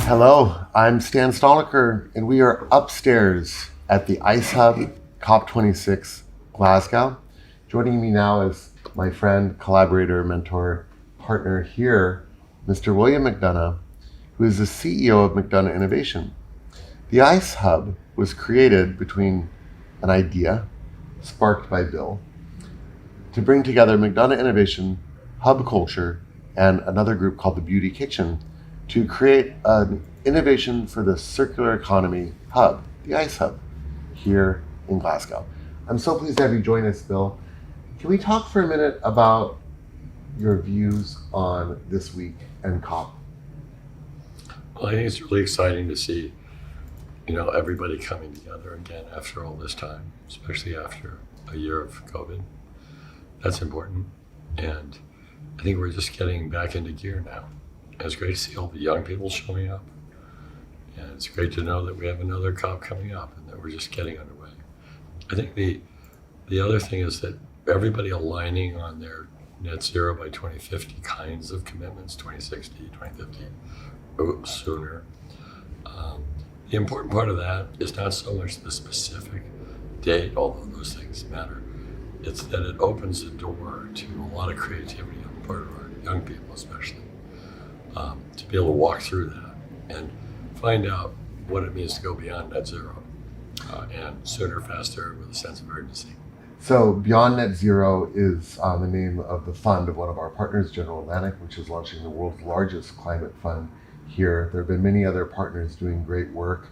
Hello, I'm Stan Stalnaker, and we are upstairs at the Ice Hub COP26 Glasgow. Joining me now is my friend, collaborator, mentor, partner here, Mr. William McDonough, who is the CEO of McDonough Innovation. The Ice Hub was created between an idea sparked by Bill to bring together McDonough Innovation, Hub Culture, and another group called the Beauty Kitchen to create an innovation for the circular economy hub, the Ice Hub, here in Glasgow. I'm so pleased to have you join us, Bill. Can we talk for a minute about your views on this week and COP? Well, I think it's really exciting to see, everybody coming together again after all this time, especially after a year of COVID. That's important. And I think we're just getting back into gear now. It's great to see all the young people showing up. And it's great to know that we have another COP coming up and that we're just getting underway. I think the other thing is that everybody aligning on their net zero by 2050 kinds of commitments, 2060, 2050, or sooner. The important part of that is not so much the specific date, although those things matter. It's that it opens the door to a lot of creativity on the part of our young people, especially, to be able to walk through that and find out what it means to go beyond net zero and sooner, faster, with a sense of urgency. So Beyond Net Zero is the name of the fund of one of our partners, General Atlantic, which is launching the world's largest climate fund here. There have been many other partners doing great work.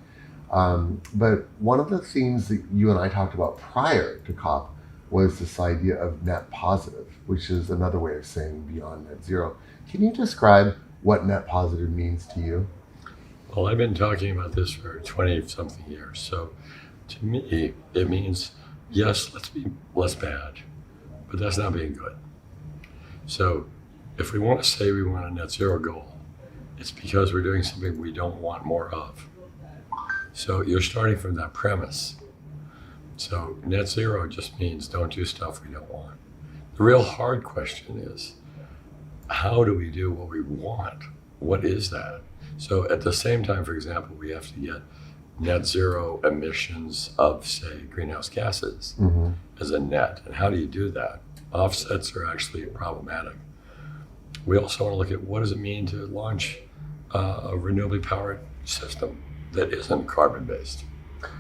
But one of the themes that you and I talked about prior to COP was this idea of net positive, which is another way of saying beyond net zero. Can you describe what net positive means to you? Well, I've been talking about this for 20-something years. So to me, it means, yes, let's be less bad, but that's not being good. So if we want to say we want a net zero goal, it's because we're doing something we don't want more of. So you're starting from that premise. So net zero just means don't do stuff we don't want. The real hard question is, how do we do what we want? What is that? So at the same time, for example, we have to get net zero emissions of, say, greenhouse gases as a net. And how do you do that? Offsets are actually problematic. We also want to look at what does it mean to launch a renewably powered system that isn't carbon-based.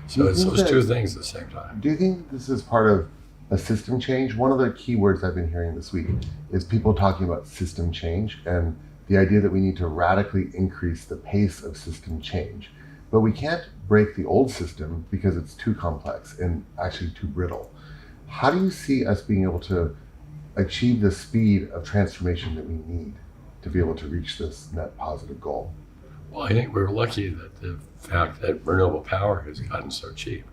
So it's those two things at the same time. Do you think this is part of a system change? One of the key words I've been hearing this week is people talking about system change and the idea that we need to radically increase the pace of system change. But we can't break the old system because it's too complex and actually too brittle. How do you see us being able to achieve the speed of transformation that we need to be able to reach this net positive goal? Well, I think we're lucky that the fact that renewable power has gotten so cheap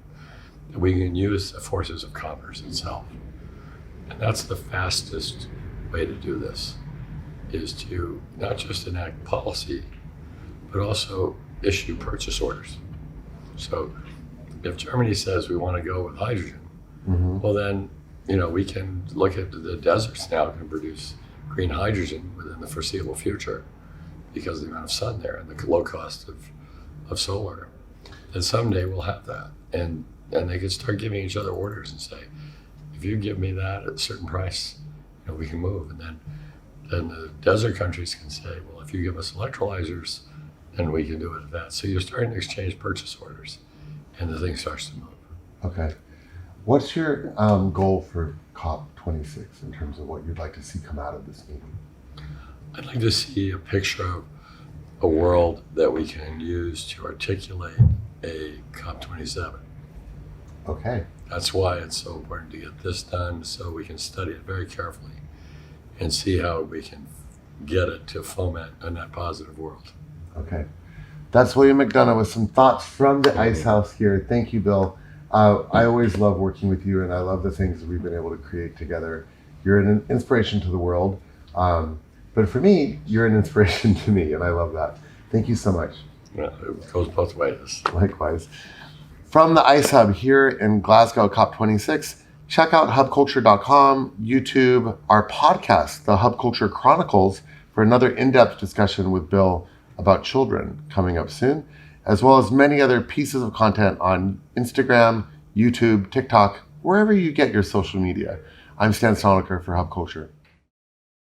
that we can use the forces of commerce itself. And that's the fastest way to do this, is to not just enact policy, but also issue purchase orders. So if Germany says we want to go with hydrogen, well then, we can look at the deserts now can produce green hydrogen within the foreseeable future because of the amount of sun there and the low cost of solar. And someday we'll have that. And they can start giving each other orders and say, if you give me that at a certain price, we can move. And then the desert countries can say, well, if you give us electrolyzers, then we can do it at that. So you're starting to exchange purchase orders and the thing starts to move. Okay. What's your goal for COP26 in terms of what you'd like to see come out of this meeting? I'd like to see a picture of a world that we can use to articulate a COP27. Okay. That's why it's so important to get this done so we can study it very carefully and see how we can get it to foment a net positive world. Okay. That's William McDonough with some thoughts from the Ice House here. Thank you, Bill. I always love working with you, and I love the things that we've been able to create together. You're an inspiration to the world, but for me, you're an inspiration to me, and I love that. Thank you so much. Yeah, it goes both ways. Likewise. From the Ice Hub here in Glasgow COP26, check out hubculture.com, YouTube, our podcast, the Hub Culture Chronicles, for another in-depth discussion with Bill about children coming up soon, as well as many other pieces of content on Instagram, YouTube, TikTok, wherever you get your social media. I'm Stan Stalnaker for Hub Culture.